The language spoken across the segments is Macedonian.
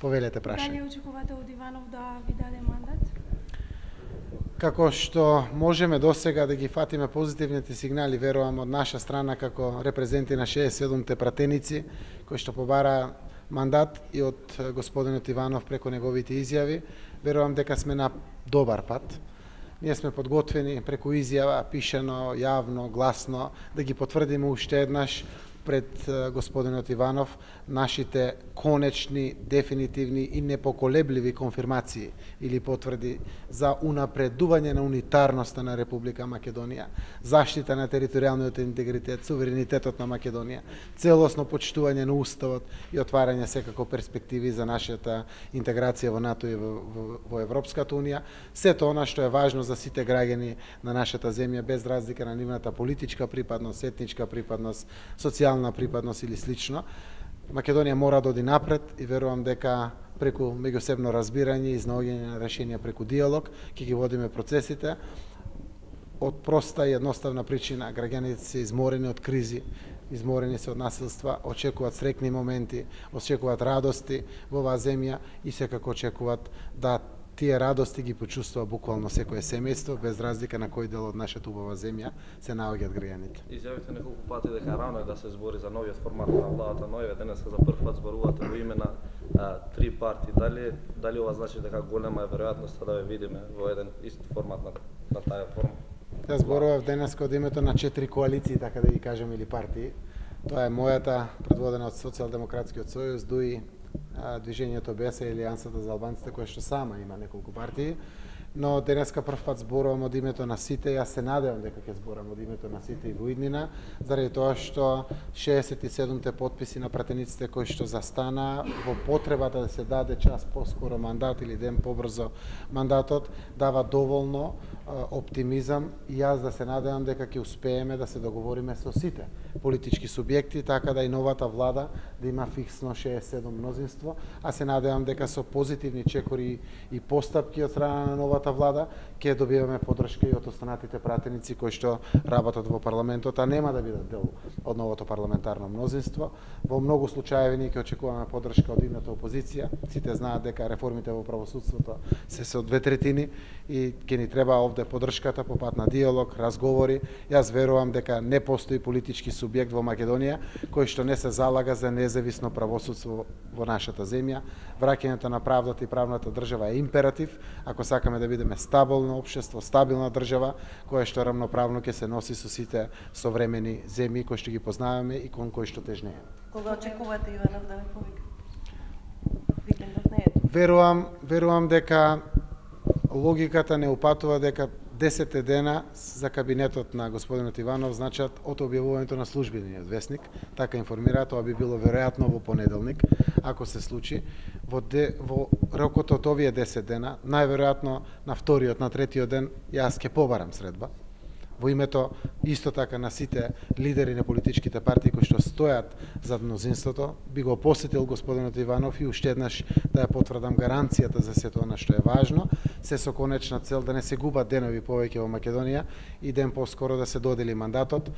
Повелете прашање. Дали очекувате од Иванов да ви даде мандат? Како што можеме досега да ги фатиме позитивните сигнали, верувам, од наша страна како репрезенти на 67-те пратеници, кои што побара мандат и од господинот Иванов преку неговите изјави, верувам дека сме на добар пат. Ние сме подготвени преку изјава, пишано, јавно, гласно, да ги потврдиме уште еднаш пред господинот Иванов нашите конечни, дефинитивни и непоколебливи конфирмации или потврди за унапредување на унитарноста на Република Македонија, заштита на територијалниот интегритет, суверенитетот на Македонија, целосно почитување на Уставот и отварање секако перспективи за нашата интеграција во НАТО и во Европската Унија. Сето она што е важно за сите граѓани на нашата земја, без разлика на нивната политичка припадност, етничка припадност, социјална припадност или слично. Македонија мора да оди напред и верувам дека преку меѓусебно разбирање и изнаоѓање на решенија преку диалог ќе ги водиме процесите. Од проста и едноставна причина, граѓаните се изморени од кризи, изморени се од насилства, очекуваат среќни моменти, очекуваат радости во оваа земја и секако очекуваат да тие радости ги почувствува буквално секое семејство, без разлика на кој дел од нашата убава земја се наоѓаат граѓаните. Изјавите неколку пати дека рано е да се збори за новиот формат на владата, но еве денеска за прв пат зборувате во име на три партии. Дали ова значи дека голема е веројатноста да ве видиме во еден ист формат на таа форма? Јас зборував денеска од името на 4 коалиции, така да ги кажем, или партии. Тоа е мојата, предводена од Социјалдемократскиот сојуз, ДУИ, Движењето БЕСА и Алијансата за албанците, која што сама има неколку партии, но денеска прв пат зборувам од името на сите. Јас се надевам дека ќе зборам од името на сите и во иднина, заради тоа што 67-те подписи на пратениците кои што застана во потребата да се даде час поскоро мандат или ден побрзо мандатот, дава доволно оптимизам и јас да се надевам дека ќе успееме да се договориме со сите политички субјекти, така да и новата влада да има фиксно 67 мнозинство, а се надевам дека со позитивни чекори и постапки од страна на новата влада ќе добиваме поддршка и од останатите пратеници кои што работат во парламентот, а нема да бидат дел од новото парламентарно мнозинство. Во многу случаи ние ќе очекуваме поддршка од идната опозиција. Сите знаат дека реформите во правосудството се со 2/3 и ќе ни треба овде поддршката по пат на диалог, разговори. Јас верувам дека не постои политички субјект во Македонија кој што не се залага за независно правосудство во нашата земја. Враќањето на правдата и правната држава е императив ако сакаме да бидеме стабилно општество, стабилна држава која што рамноправно ќе се носи со сите современи земји кои што ги познаваме и кон кои што тежнеме. Кога очекувате Иванов да ве повика? Викендот не е. Верувам дека логиката не упатува дека 10 дена за кабинетот на господинот Иванов значат од објавувањето на службениот весник. Така информира, тоа би било веројатно во понеделник, ако се случи. Во рокот од овие 10 дена, најверојатно на вториот, на третиот ден, јас ќе побарам средба. Во името исто така на сите лидери на политичките партии кои што стојат за мнозинството, би го посетил господинот Иванов и уште еднаш да ја потврдам гаранцијата за сето она што е важно, се со конечна цел да не се губат денови повеќе во Македонија и ден поскоро да се додели мандатот.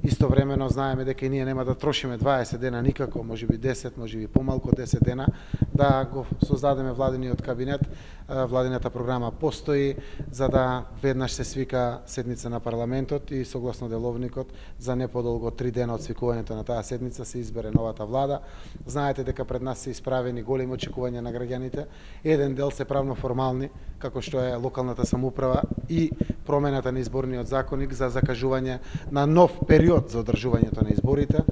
Истовремено знаеме дека и ние нема да трошиме 20 дена никако, можеби 10, можеби помалку 10 дена, да го создадеме владиниот кабинет. Владината програма постои за да веднаш се свика седница на парламентот и согласно деловникот за не подолго 3 дена од свикувањето на таа седница се избере новата влада. Знаете дека пред нас се исправени големи очекувања на граѓаните. Еден дел се правно формални, како што е локалната самоуправа и промената на изборниот законник за закажување на нов период за одржувањето на изборите.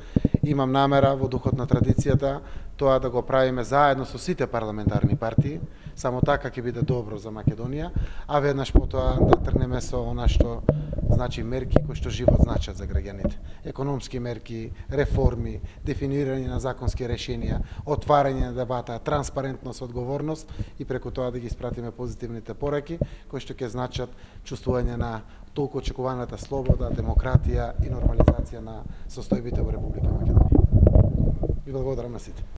Имам намера во духот на традицијата тоа да го правиме заедно со сите парламентарни партии. Само така ќе биде добро за Македонија, а веднаш потоа да тргнеме со она што значи мерки кои што живот значат за граѓаните. Економски мерки, реформи, дефинирање на законски решенија, отварање на дебата, транспарентност, одговорност и преку тоа да ги испратиме позитивните пораки кои што ќе значат чувствување на толку очекуваната слобода, демократија и нормализација на состојбите во Република Македонија. И благодарам на сите.